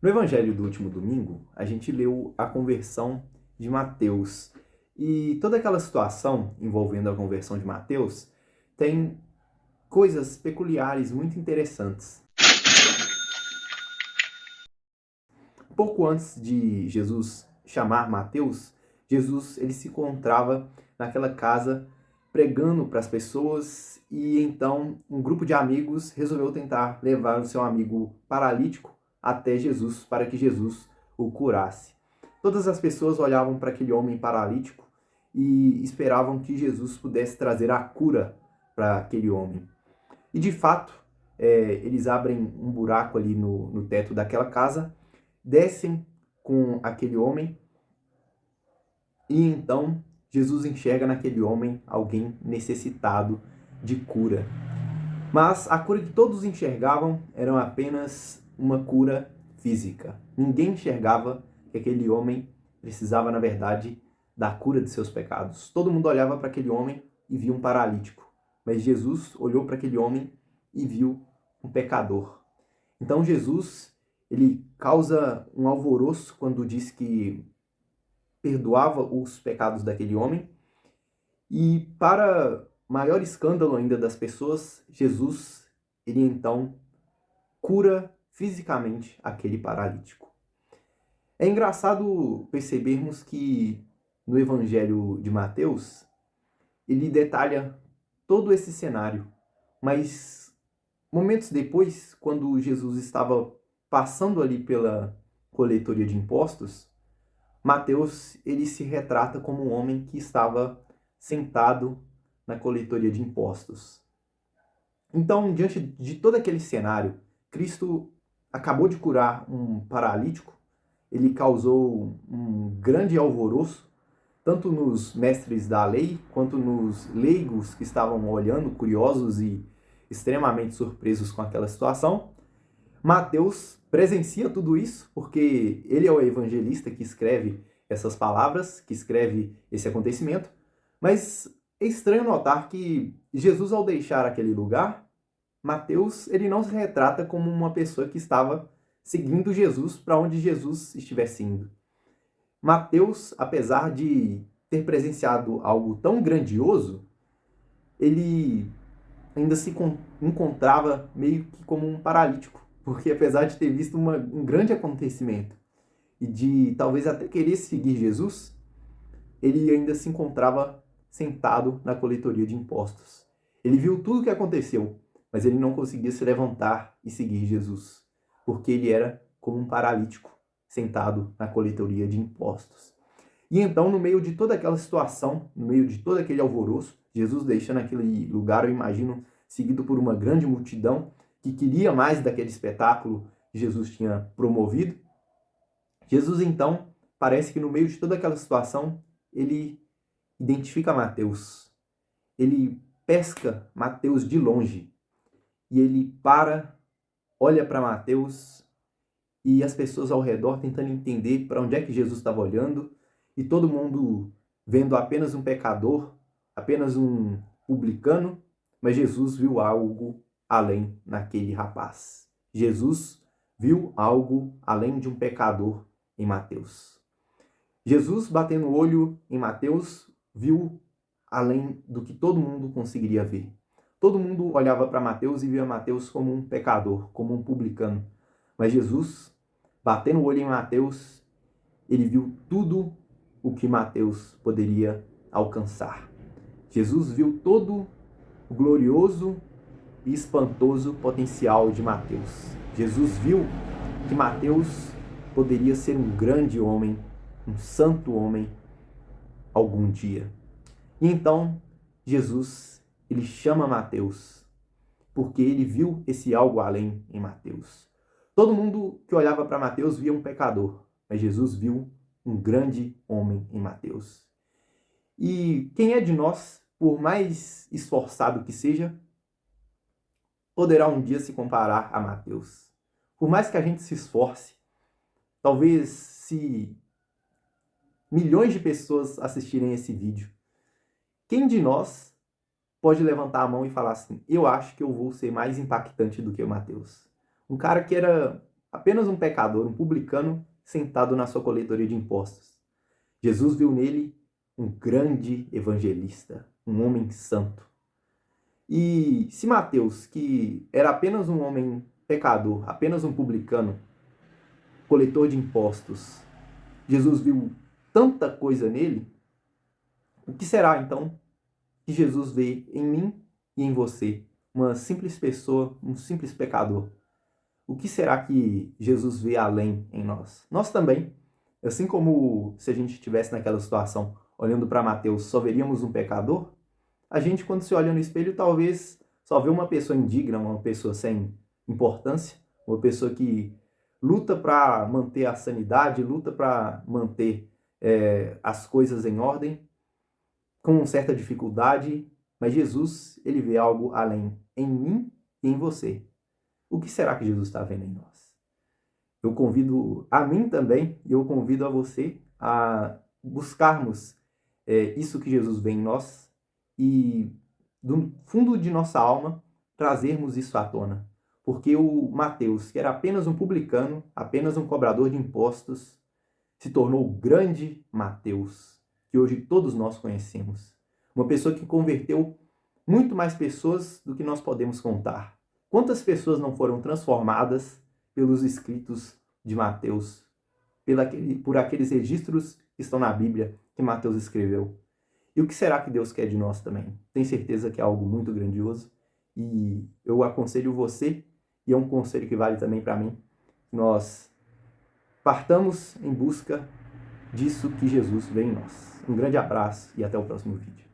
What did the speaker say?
No Evangelho do último domingo, a gente leu a conversão de Mateus. E toda aquela situação envolvendo a conversão de Mateus tem coisas peculiares muito interessantes. Pouco antes de Jesus chamar Mateus, Jesus ele se encontrava naquela casa pregando para as pessoas e então um grupo de amigos resolveu tentar levar o seu amigo paralítico até Jesus para que Jesus o curasse. Todas as pessoas olhavam para aquele homem paralítico e esperavam que Jesus pudesse trazer a cura para aquele homem. E de fato, eles abrem um buraco ali no teto daquela casa, descem com aquele homem e então Jesus enxerga naquele homem alguém necessitado de cura. Mas a cura que todos enxergavam era apenas uma cura física. Ninguém enxergava que aquele homem precisava, na verdade, da cura de seus pecados. Todo mundo olhava para aquele homem e via um paralítico. Mas Jesus olhou para aquele homem e viu um pecador. Então Jesus, ele causa um alvoroço quando diz que perdoava os pecados daquele homem. E para maior escândalo ainda das pessoas, Jesus, ele então cura fisicamente aquele paralítico. É engraçado percebermos que no Evangelho de Mateus, ele detalha todo esse cenário, mas momentos depois, quando Jesus estava passando ali pela coletoria de impostos, Mateus ele se retrata como um homem que estava sentado na coletoria de impostos. Então, diante de todo aquele cenário, Cristo acabou de curar um paralítico, ele causou um grande alvoroço, tanto nos mestres da lei, quanto nos leigos que estavam olhando, curiosos e extremamente surpresos com aquela situação. Mateus presencia tudo isso, porque ele é o evangelista que escreve essas palavras, que escreve esse acontecimento, mas é estranho notar que Jesus, ao deixar aquele lugar, Mateus ele não se retrata como uma pessoa que estava seguindo Jesus para onde Jesus estivesse indo. Mateus, apesar de ter presenciado algo tão grandioso, ele ainda se encontrava meio que como um paralítico, porque apesar de ter visto um grande acontecimento e de talvez até querer seguir Jesus, ele ainda se encontrava sentado na coletoria de impostos. Ele viu tudo o que aconteceu, mas ele não conseguia se levantar e seguir Jesus, porque ele era como um paralítico sentado na coletoria de impostos. E então, no meio de toda aquela situação, no meio de todo aquele alvoroço, Jesus deixa naquele lugar, eu imagino, seguido por uma grande multidão que queria mais daquele espetáculo que Jesus tinha promovido. Jesus, então, parece que no meio de toda aquela situação, ele identifica Mateus. Ele pesca Mateus de longe. E ele para, olha para Mateus e as pessoas ao redor tentando entender para onde é que Jesus estava olhando. E todo mundo vendo apenas um pecador, apenas um publicano, mas Jesus viu algo além naquele rapaz. Jesus viu algo além de um pecador em Mateus. Jesus, batendo o olho em Mateus, viu além do que todo mundo conseguiria ver. Todo mundo olhava para Mateus e via Mateus como um pecador, como um publicano. Mas Jesus, batendo o olho em Mateus, ele viu tudo o que Mateus poderia alcançar. Jesus viu todo o glorioso e espantoso potencial de Mateus. Jesus viu que Mateus poderia ser um grande homem, um santo homem, algum dia. E então, Jesus, ele chama Mateus, porque ele viu esse algo além em Mateus. Todo mundo que olhava para Mateus via um pecador, mas Jesus viu um grande homem em Mateus. E quem é de nós, por mais esforçado que seja, poderá um dia se comparar a Mateus? Por mais que a gente se esforce, talvez se milhões de pessoas assistirem esse vídeo, quem de nós pode levantar a mão e falar assim: eu acho que eu vou ser mais impactante do que o Mateus? Um cara que era apenas um pecador, um publicano, sentado na sua coletoria de impostos. Jesus viu nele um grande evangelista, um homem santo. E se Mateus, que era apenas um homem pecador, apenas um publicano, coletor de impostos, Jesus viu tanta coisa nele, o que será então que Jesus vê em mim e em você, uma simples pessoa, um simples pecador? O que será que Jesus vê além em nós? Nós também, assim como se a gente estivesse naquela situação, olhando para Mateus, só veríamos um pecador, a gente, quando se olha no espelho, talvez só vê uma pessoa indigna, uma pessoa sem importância, uma pessoa que luta para manter a sanidade, luta para manter as coisas em ordem, com certa dificuldade, mas Jesus, ele vê algo além em mim e em você. O que será que Jesus está vendo em nós? Eu convido a mim também, e eu convido a você a buscarmos isso que Jesus vê em nós e, do fundo de nossa alma, trazermos isso à tona. Porque o Mateus, que era apenas um publicano, apenas um cobrador de impostos, se tornou o grande Mateus, que hoje todos nós conhecemos. Uma pessoa que converteu muito mais pessoas do que nós podemos contar. Quantas pessoas não foram transformadas pelos escritos de Mateus, por aqueles registros que estão na Bíblia que Mateus escreveu? E o que será que Deus quer de nós também? Tenho certeza que é algo muito grandioso e eu aconselho você, e é um conselho que vale também para mim, nós partamos em busca disso que Jesus vê em nós. Um grande abraço e até o próximo vídeo.